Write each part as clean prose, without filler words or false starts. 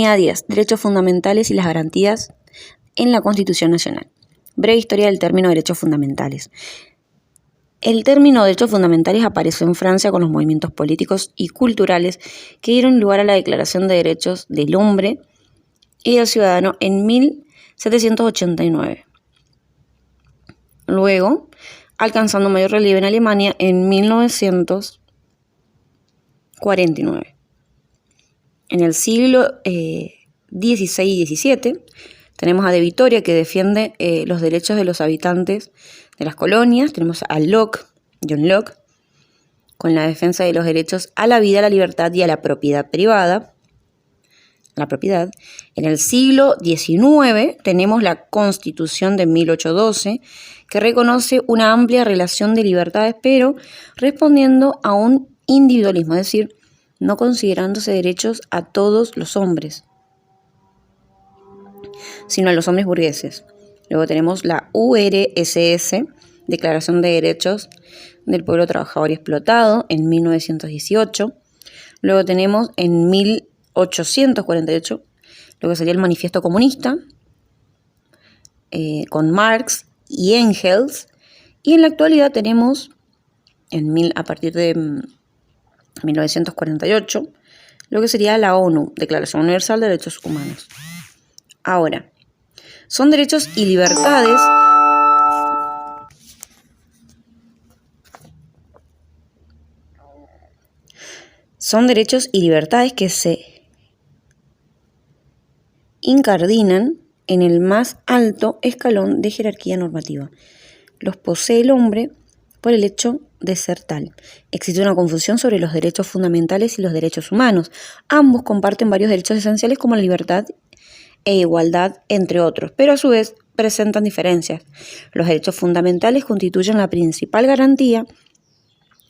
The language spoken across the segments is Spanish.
Unidad 10. Derechos fundamentales y las garantías en la Constitución Nacional. Breve historia del término derechos fundamentales. El término derechos fundamentales apareció en Francia con los movimientos políticos y culturales que dieron lugar a la Declaración de Derechos del Hombre y del Ciudadano en 1789. Luego, alcanzando mayor relieve en Alemania en 1949. En el siglo XVI y XVII tenemos a De Vitoria, que defiende los derechos de los habitantes de las colonias. Tenemos a Locke, John Locke, con la defensa de los derechos a la vida, a la libertad y a la propiedad privada. En el siglo XIX tenemos la Constitución de 1812, que reconoce una amplia relación de libertades, pero respondiendo a un individualismo, es decir, no considerándose derechos a todos los hombres, sino a los hombres burgueses. Luego tenemos la URSS, Declaración de Derechos del Pueblo Trabajador y Explotado, en 1918. Luego tenemos en 1848 lo que sería el Manifiesto Comunista, con Marx y Engels. Y en la actualidad tenemos, a partir de 1948, lo que sería la ONU, Declaración Universal de Derechos Humanos. Ahora, son derechos y libertades que se incardinan en el más alto escalón de jerarquía normativa. Los posee el hombre por el hecho de ser tal. Existe una confusión sobre los derechos fundamentales y los derechos humanos. Ambos comparten varios derechos esenciales como la libertad e igualdad, entre otros, pero a su vez presentan diferencias. Los derechos fundamentales constituyen la principal garantía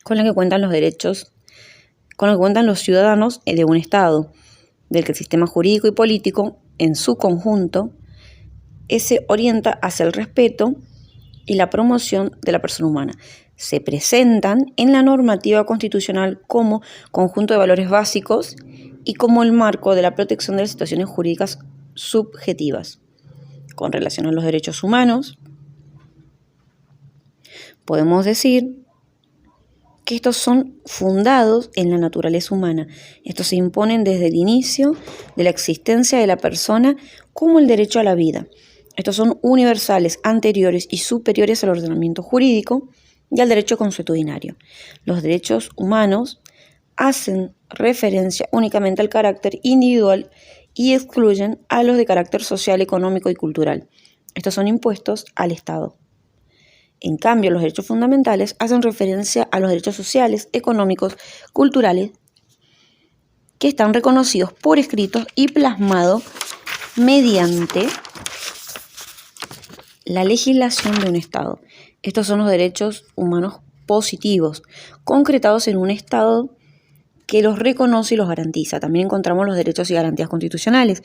con la que cuentan los ciudadanos de un Estado, del que el sistema jurídico y político, en su conjunto, se orienta hacia el respeto y la promoción de la persona humana. Se presentan en la normativa constitucional como conjunto de valores básicos y como el marco de la protección de las situaciones jurídicas subjetivas. Con relación a los derechos humanos, podemos decir que estos son fundados en la naturaleza humana. Estos se imponen desde el inicio de la existencia de la persona, como el derecho a la vida. Estos son universales, anteriores y superiores al ordenamiento jurídico y al derecho consuetudinario. Los derechos humanos hacen referencia únicamente al carácter individual y excluyen a los de carácter social, económico y cultural. Estos son impuestos al Estado. En cambio, los derechos fundamentales hacen referencia a los derechos sociales, económicos, culturales, que están reconocidos por escrito y plasmados mediante la legislación de un Estado. Estos son los derechos humanos positivos, concretados en un Estado que los reconoce y los garantiza. También encontramos los derechos y garantías constitucionales,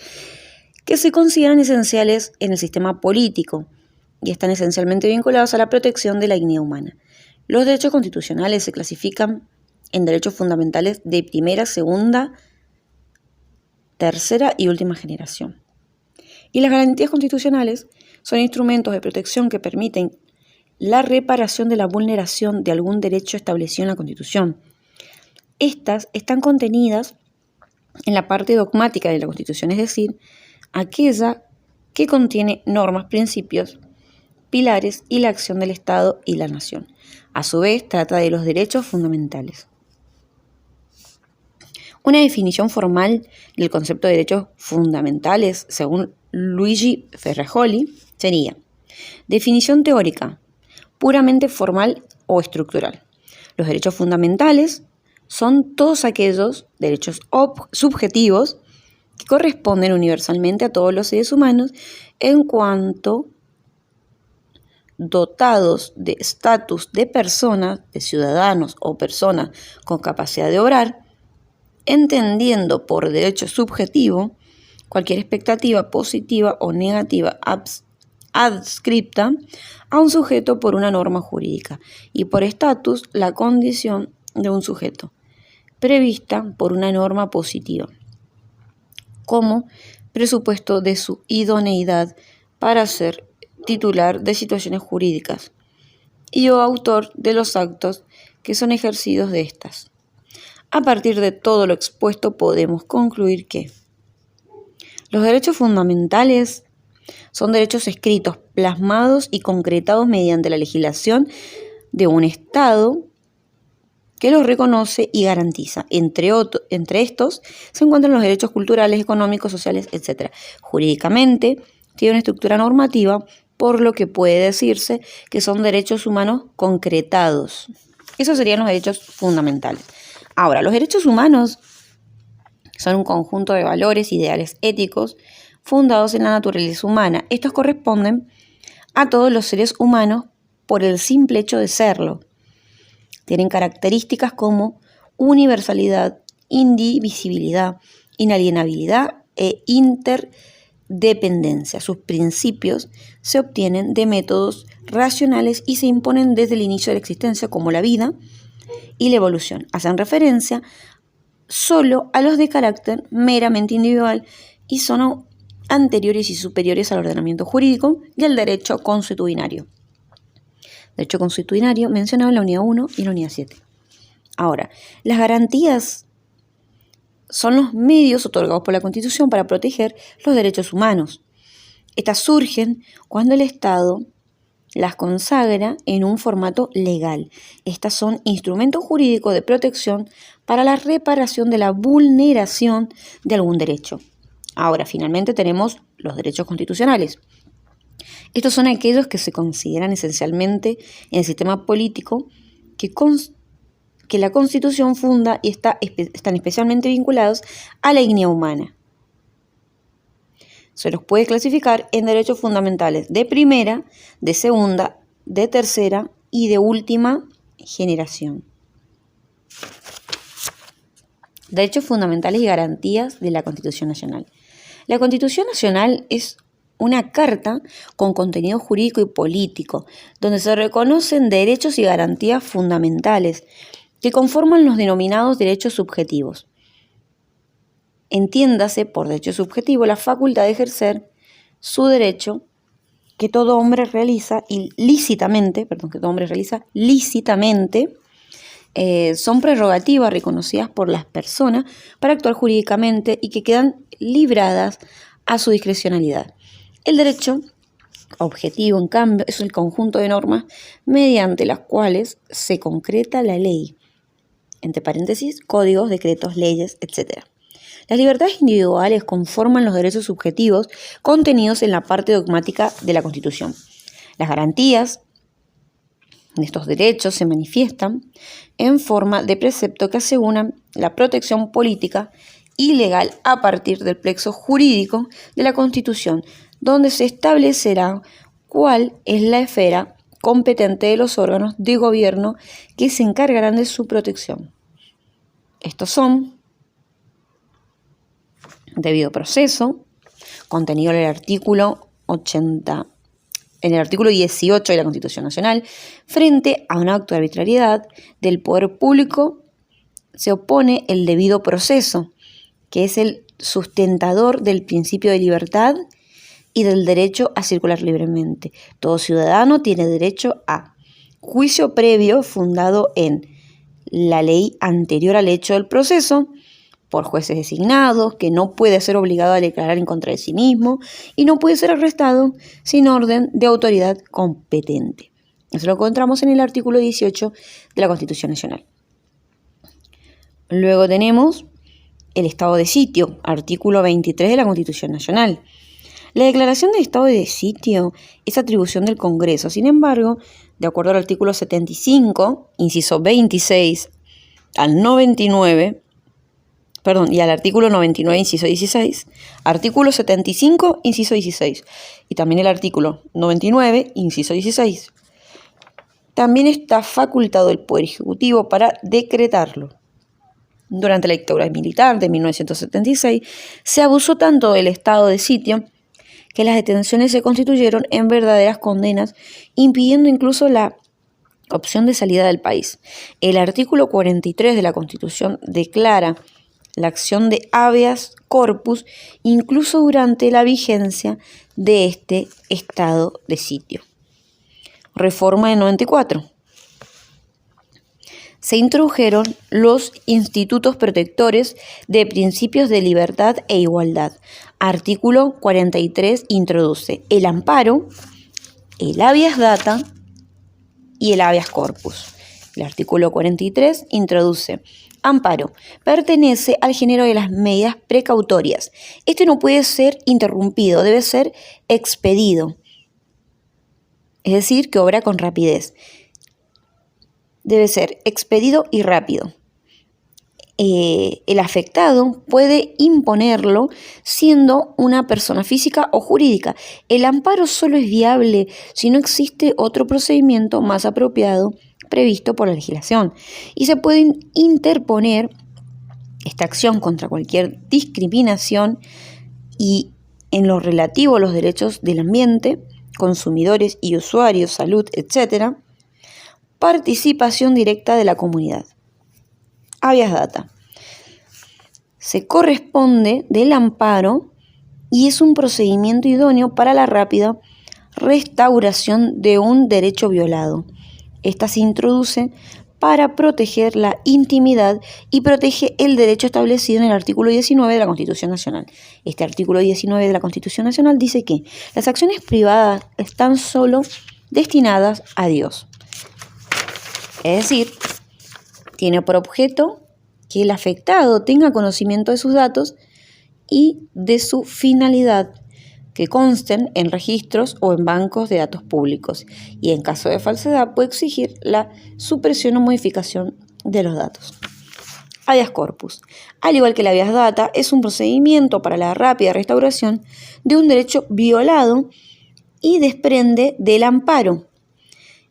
que se consideran esenciales en el sistema político y están esencialmente vinculados a la protección de la dignidad humana. Los derechos constitucionales se clasifican en derechos fundamentales de primera, segunda, tercera y última generación. Y las garantías constitucionales son instrumentos de protección que permiten la reparación de la vulneración de algún derecho establecido en la Constitución. Estas están contenidas en la parte dogmática de la Constitución, es decir, aquella que contiene normas, principios, pilares y la acción del Estado y la nación. A su vez, trata de los derechos fundamentales. Una definición formal del concepto de derechos fundamentales, según Luigi Ferrajoli, sería: definición teórica, puramente formal o estructural. Los derechos fundamentales son todos aquellos derechos subjetivos que corresponden universalmente a todos los seres humanos en cuanto dotados de estatus de personas, de ciudadanos o personas con capacidad de obrar, entendiendo por derecho subjetivo cualquier expectativa positiva o negativa adscripta a un sujeto por una norma jurídica y por estatus la condición de un sujeto prevista por una norma positiva. como presupuesto de su idoneidad para ser titular de situaciones jurídicas y o autor de los actos que son ejercidos de estas. A partir de todo lo expuesto podemos concluir que los derechos fundamentales son derechos escritos, plasmados y concretados mediante la legislación de un Estado que los reconoce y garantiza. Entre estos se encuentran los derechos culturales, económicos, sociales, etc. Jurídicamente tiene una estructura normativa, por lo que puede decirse que son derechos humanos concretados. Esos serían los derechos fundamentales. Ahora, los derechos humanos son un conjunto de valores, ideales éticos, fundados en la naturaleza humana. Estos corresponden a todos los seres humanos por el simple hecho de serlo. Tienen características como universalidad, indivisibilidad, inalienabilidad e interdependencia. Sus principios se obtienen de métodos racionales y se imponen desde el inicio de la existencia, como la vida y la evolución. Hacen referencia solo a los de carácter meramente individual y son anteriores y superiores al ordenamiento jurídico y al derecho consuetudinario. Derecho consuetudinario mencionado en la unidad 1 y la unidad 7. Ahora, las garantías son los medios otorgados por la Constitución para proteger los derechos humanos. Estas surgen cuando el Estado las consagra en un formato legal. Estas son instrumentos jurídicos de protección para la reparación de la vulneración de algún derecho. Ahora, finalmente tenemos los derechos constitucionales. Estos son aquellos que se consideran esencialmente en el sistema político que la Constitución funda y están especialmente vinculados a la dignidad humana. Se los puede clasificar en derechos fundamentales de primera, de segunda, de tercera y de última generación. Derechos fundamentales y garantías de la Constitución Nacional. La Constitución Nacional es una carta con contenido jurídico y político, donde se reconocen derechos y garantías fundamentales que conforman los denominados derechos subjetivos. Entiéndase por derecho subjetivo la facultad de ejercer su derecho que todo hombre realiza lícitamente, son prerrogativas reconocidas por las personas para actuar jurídicamente y que quedan libradas a su discrecionalidad. El derecho objetivo, en cambio, es el conjunto de normas mediante las cuales se concreta la ley, entre paréntesis, códigos, decretos, leyes, etc. Las libertades individuales conforman los derechos subjetivos contenidos en la parte dogmática de la Constitución. Las garantías de estos derechos se manifiestan en forma de precepto que aseguran la protección política y legal a partir del plexo jurídico de la Constitución, donde se establecerá cuál es la esfera competente de los órganos de gobierno que se encargarán de su protección. Estos son debido proceso, contenido en el artículo 18 de la Constitución Nacional, frente a un acto de arbitrariedad del poder público se opone el debido proceso, que es el sustentador del principio de libertad y del derecho a circular libremente. Todo ciudadano tiene derecho a juicio previo fundado en la ley anterior al hecho del proceso, por jueces designados, que no puede ser obligado a declarar en contra de sí mismo y no puede ser arrestado sin orden de autoridad competente. Eso lo encontramos en el artículo 18 de la Constitución Nacional. Luego tenemos el estado de sitio, artículo 23 de la Constitución Nacional. La declaración de estado de sitio es atribución del Congreso. Sin embargo, de acuerdo al artículo 75, inciso 26 al 99, y al artículo 99, inciso 16, artículo 75, inciso 16, y también el artículo 99, inciso 16. También está facultado el Poder Ejecutivo para decretarlo. Durante la dictadura militar de 1976, se abusó tanto del estado de sitio que las detenciones se constituyeron en verdaderas condenas, impidiendo incluso la opción de salida del país. El artículo 43 de la Constitución declara la acción de habeas corpus, incluso durante la vigencia de este estado de sitio. Reforma del 94. Se introdujeron los institutos protectores de principios de libertad e igualdad. Artículo 43 introduce el amparo, el habeas data y el habeas corpus. El artículo 43 introduce amparo. Pertenece al género de las medidas precautorias. Este no puede ser interrumpido, debe ser expedido. Es decir, que obra con rapidez. Debe ser expedido y rápido. El afectado puede imponerlo siendo una persona física o jurídica. El amparo solo es viable si no existe otro procedimiento más apropiado previsto por la legislación. Y se puede interponer esta acción contra cualquier discriminación y en lo relativo a los derechos del ambiente, consumidores y usuarios, salud, etc., participación directa de la comunidad. Habeas data. Se corresponde del amparo y es un procedimiento idóneo para la rápida restauración de un derecho violado. Esta se introduce para proteger la intimidad y protege el derecho establecido en el artículo 19 de la Constitución Nacional. Este artículo 19 de la Constitución Nacional dice que las acciones privadas están solo destinadas a Dios. Es decir, tiene por objeto que el afectado tenga conocimiento de sus datos y de su finalidad, que consten en registros o en bancos de datos públicos, y en caso de falsedad puede exigir la supresión o modificación de los datos. Habeas corpus. Al igual que la habeas data, es un procedimiento para la rápida restauración de un derecho violado y desprende del amparo.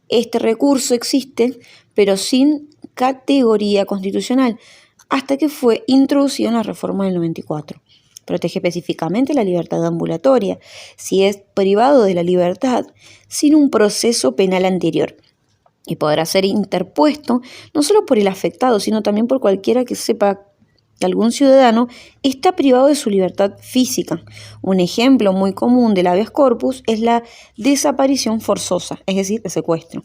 Este recurso existe, pero sin categoría constitucional, hasta que fue introducido en la reforma del 94. Protege específicamente la libertad ambulatoria, si es privado de la libertad sin un proceso penal anterior, y podrá ser interpuesto no solo por el afectado, sino también por cualquiera que sepa que algún ciudadano está privado de su libertad física. Un ejemplo muy común del habeas corpus es la desaparición forzosa, es decir, el secuestro.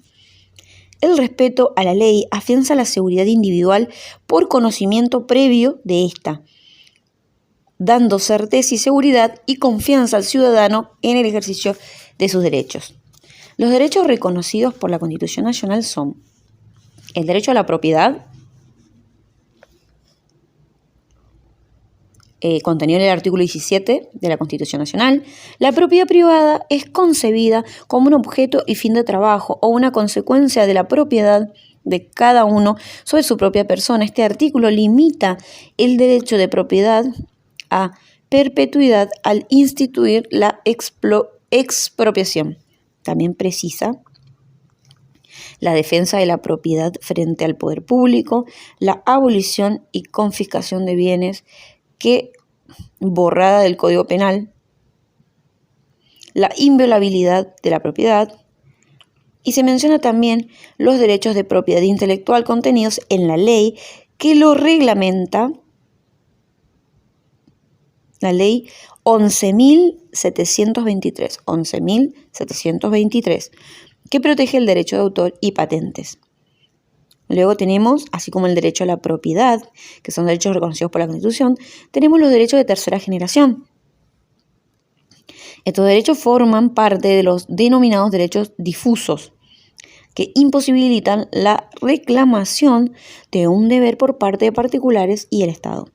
El respeto a la ley afianza la seguridad individual por conocimiento previo de esta, dando certeza y seguridad y confianza al ciudadano en el ejercicio de sus derechos. Los derechos reconocidos por la Constitución Nacional son el derecho a la propiedad, contenido en el artículo 17 de la Constitución Nacional. La propiedad privada es concebida como un objeto y fin de trabajo o una consecuencia de la propiedad de cada uno sobre su propia persona. Este artículo limita el derecho de propiedad a perpetuidad al instituir la expropiación. También precisa la defensa de la propiedad frente al poder público, la abolición y confiscación de bienes que borrada del Código Penal, la inviolabilidad de la propiedad, y se menciona también los derechos de propiedad intelectual contenidos en la ley que lo reglamenta, la ley 11.723, que protege el derecho de autor y patentes. Luego tenemos, así como el derecho a la propiedad, que son derechos reconocidos por la Constitución, tenemos los derechos de tercera generación. Estos derechos forman parte de los denominados derechos difusos, que imposibilitan la reclamación de un deber por parte de particulares y el Estado.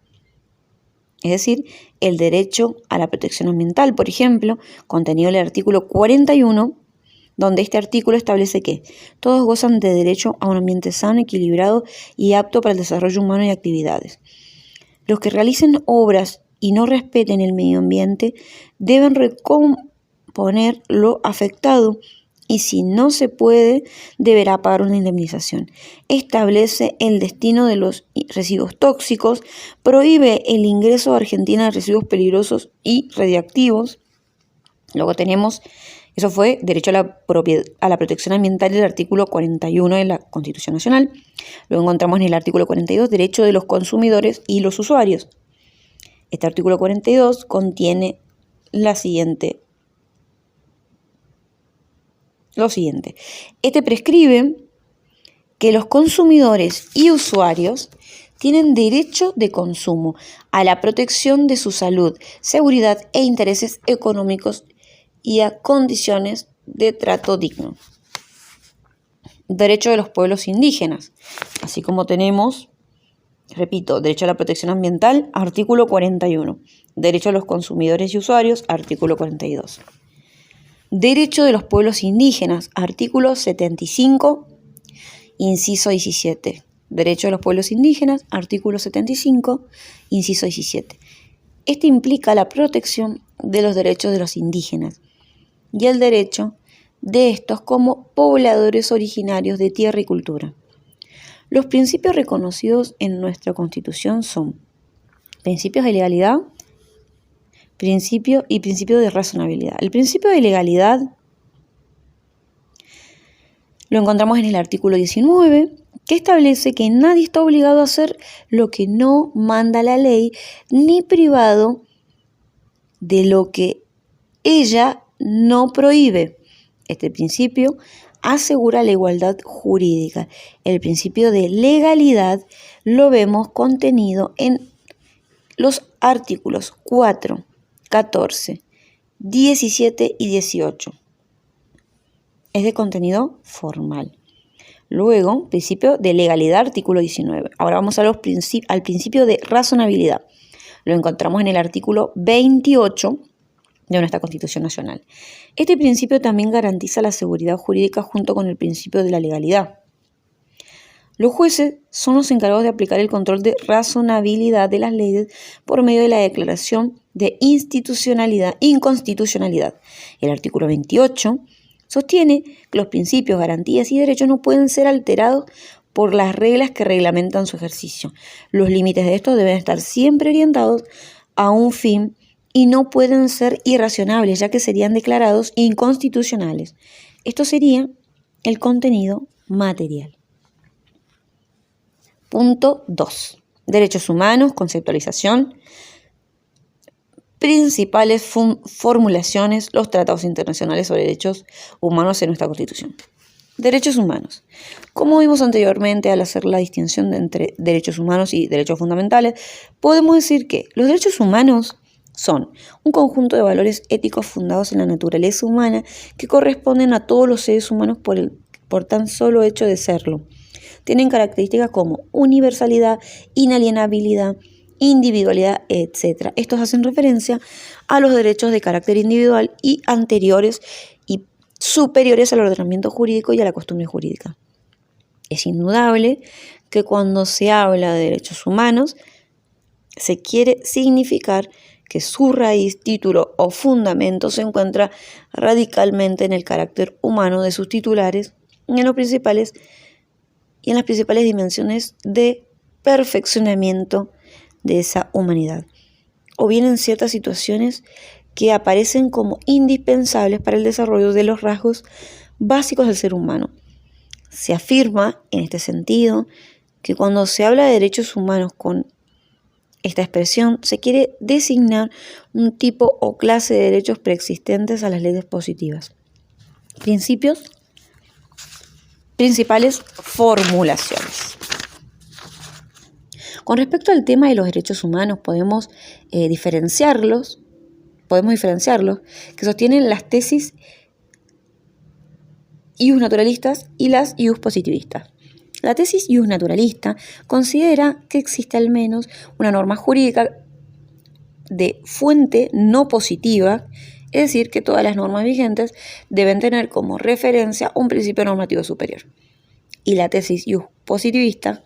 Es decir, el derecho a la protección ambiental, por ejemplo, contenido en el artículo 41, donde este artículo establece que todos gozan de derecho a un ambiente sano, equilibrado y apto para el desarrollo humano y actividades. Los que realicen obras y no respeten el medio ambiente deben recomponer lo afectado y si no se puede, deberá pagar una indemnización. Establece el destino de los residuos tóxicos, prohíbe el ingreso a Argentina de residuos peligrosos y radiactivos. Luego tenemos, eso fue derecho a la protección ambiental del artículo 41 de la Constitución Nacional. Luego encontramos en el artículo 42 derecho de los consumidores y los usuarios. Este artículo 42 contiene lo siguiente. Este prescribe que los consumidores y usuarios tienen derecho de consumo a la protección de su salud, seguridad e intereses económicos y a condiciones de trato digno. Derecho de los pueblos indígenas, así como tenemos, repito, derecho a la protección ambiental, artículo 41. Derecho a los consumidores y usuarios, artículo 42. Derecho de los pueblos indígenas, artículo 75, inciso 17. Derecho de los pueblos indígenas, artículo 75, inciso 17. Este implica la protección de los derechos de los indígenas y el derecho de estos como pobladores originarios de tierra y cultura. Los principios reconocidos en nuestra Constitución son principios de legalidad, principio de razonabilidad. El principio de legalidad lo encontramos en el artículo 19, que establece que nadie está obligado a hacer lo que no manda la ley, ni privado de lo que ella no prohíbe. Este principio asegura la igualdad jurídica. El principio de legalidad lo vemos contenido en los artículos 4, 14, 17 y 18. Es de contenido formal. Luego, principio de legalidad, artículo 19. Ahora vamos al principio de razonabilidad. Lo encontramos en el artículo 28 de nuestra Constitución Nacional. Este principio también garantiza la seguridad jurídica junto con el principio de la legalidad. Los jueces son los encargados de aplicar el control de razonabilidad de las leyes por medio de la declaración de inconstitucionalidad. El artículo 28 sostiene que los principios, garantías y derechos no pueden ser alterados por las reglas que reglamentan su ejercicio. Los límites de estos deben estar siempre orientados a un fin y no pueden ser irracionables, ya que serían declarados inconstitucionales. Esto sería el contenido material. Punto 2. Derechos humanos, conceptualización. Principales formulaciones, los tratados internacionales sobre derechos humanos en nuestra Constitución. Derechos humanos. Como vimos anteriormente al hacer la distinción entre derechos humanos y derechos fundamentales, podemos decir que los derechos humanos son un conjunto de valores éticos fundados en la naturaleza humana que corresponden a todos los seres humanos por tan solo hecho de serlo. Tienen características como universalidad, inalienabilidad, individualidad, etc. Estos hacen referencia a los derechos de carácter individual y anteriores y superiores al ordenamiento jurídico y a la costumbre jurídica. Es indudable que cuando se habla de derechos humanos, se quiere significar que su raíz, título o fundamento se encuentra radicalmente en el carácter humano de sus titulares y en las principales dimensiones de perfeccionamiento de esa humanidad, o bien en ciertas situaciones que aparecen como indispensables para el desarrollo de los rasgos básicos del ser humano. Se afirma, en este sentido, que cuando se habla de derechos humanos con esta expresión, se quiere designar un tipo o clase de derechos preexistentes a las leyes positivas. Principales formulaciones. Con respecto al tema de los derechos humanos, podemos diferenciarlos, que sostienen las tesis ius naturalistas y las ius positivistas. La tesis ius naturalista considera que existe al menos una norma jurídica de fuente no positiva, es decir, que todas las normas vigentes deben tener como referencia un principio normativo superior. Y la tesis ius positivista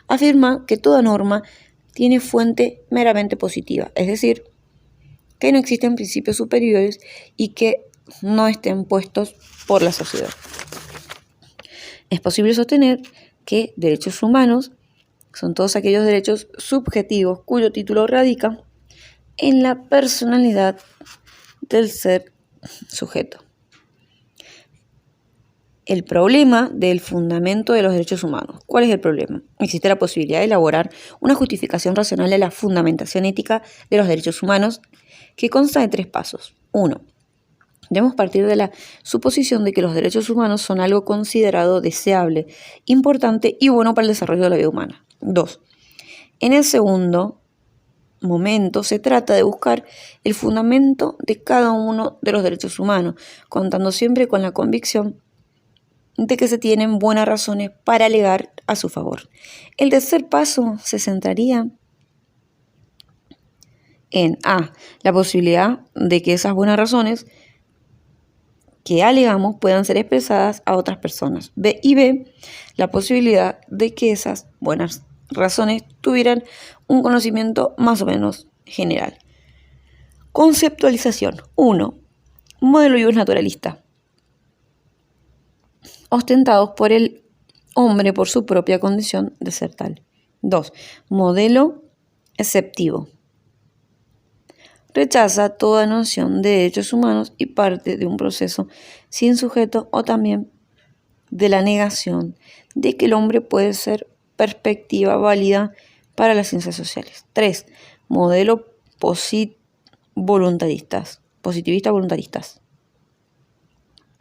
afirma que toda norma tiene fuente meramente positiva, es decir, que no existen principios superiores y que no estén puestos por la sociedad. Es posible sostener que derechos humanos son todos aquellos derechos subjetivos cuyo título radica en la personalidad del ser sujeto. el problema del fundamento de los derechos humanos. ¿Cuál es el problema? Existe la posibilidad de elaborar una justificación racional de la fundamentación ética de los derechos humanos que consta de 3 pasos. 1. Debemos partir de la suposición de que los derechos humanos son algo considerado deseable, importante y bueno para el desarrollo de la vida humana. 2. En el segundo momento se trata de buscar el fundamento de cada uno de los derechos humanos, contando siempre con la convicción de que se tienen buenas razones para alegar a su favor. El tercer paso se centraría en A. La posibilidad de que esas buenas razones que alegamos puedan ser expresadas a otras personas. B. La posibilidad de que esas buenas razones tuvieran un conocimiento más o menos general. Conceptualización. 1. Modelo ius naturalista, ostentados por el hombre por su propia condición de ser tal. 2. Modelo exceptivo. Rechaza toda noción de derechos humanos y parte de un proceso sin sujeto o también de la negación de que el hombre puede ser perspectiva válida para las ciencias sociales. 3. Modelo positivistas voluntaristas.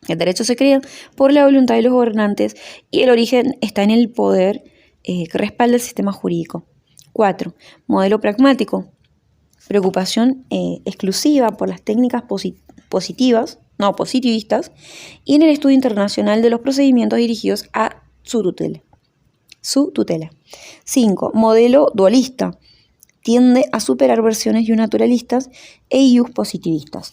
El derecho se crea por la voluntad de los gobernantes y el origen está en el poder que respalda el sistema jurídico. 4. Modelo pragmático. Preocupación exclusiva por las técnicas positivistas y en el estudio internacional de los procedimientos dirigidos a su tutela. 5. Modelo dualista. Tiende a superar versiones ius naturalistas e ius positivistas.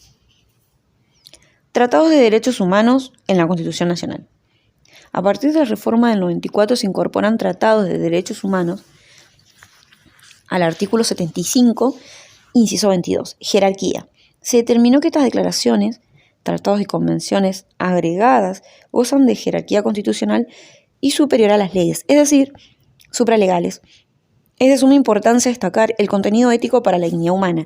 Tratados de derechos humanos en la Constitución Nacional. A partir de la reforma del 94 se incorporan tratados de derechos humanos al artículo 75, inciso 22, jerarquía. Se determinó que estas declaraciones, tratados y convenciones agregadas gozan de jerarquía constitucional y superior a las leyes, es decir, supralegales. Es de suma importancia destacar el contenido ético para la dignidad humana.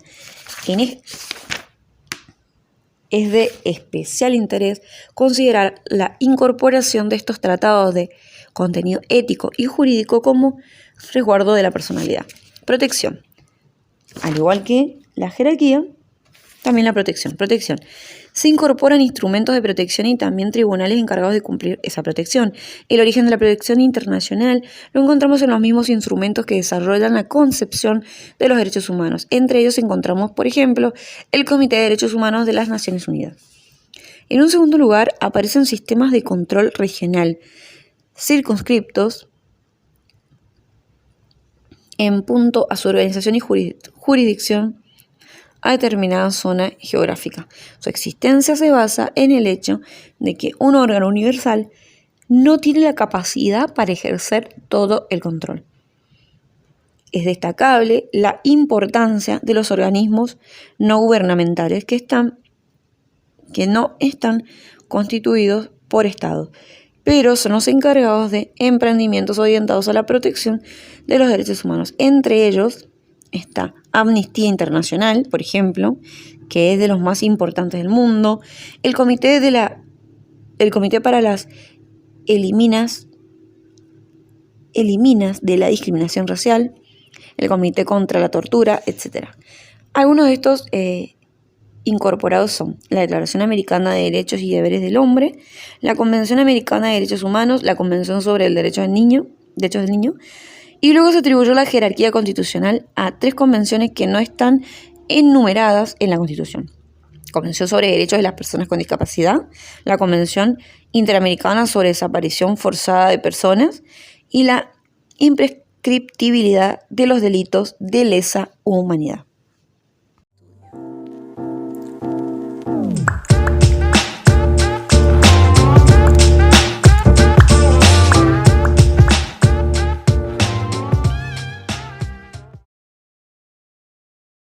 Es de especial interés considerar la incorporación de estos tratados de contenido ético y jurídico como resguardo de la personalidad. Protección. Al igual que la jerarquía, también la protección. Se incorporan instrumentos de protección y también tribunales encargados de cumplir esa protección. El origen de la protección internacional lo encontramos en los mismos instrumentos que desarrollan la concepción de los derechos humanos. Entre ellos encontramos, por ejemplo, el Comité de Derechos Humanos de las Naciones Unidas. En un segundo lugar, aparecen sistemas de control regional, circunscriptos en punto a su organización y jurisdicción a determinada zona geográfica. Su existencia se basa en el hecho de que un órgano universal no tiene la capacidad para ejercer todo el control. Es destacable la importancia de los organismos no gubernamentales que no están constituidos por Estado, pero son los encargados de emprendimientos orientados a la protección de los derechos humanos. Entre ellos está Amnistía Internacional, por ejemplo, que es de los más importantes del mundo, el Comité para las eliminas de la discriminación racial, el Comité contra la Tortura, etc. Algunos de estos incorporados son la Declaración Americana de Derechos y Deberes del Hombre, la Convención Americana de Derechos Humanos, la Convención sobre el Derechos del Niño, y luego se atribuyó la jerarquía constitucional a 3 convenciones que no están enumeradas en la Constitución. Convención sobre Derechos de las Personas con Discapacidad, la Convención Interamericana sobre Desaparición Forzada de Personas y la imprescriptibilidad de los delitos de lesa humanidad.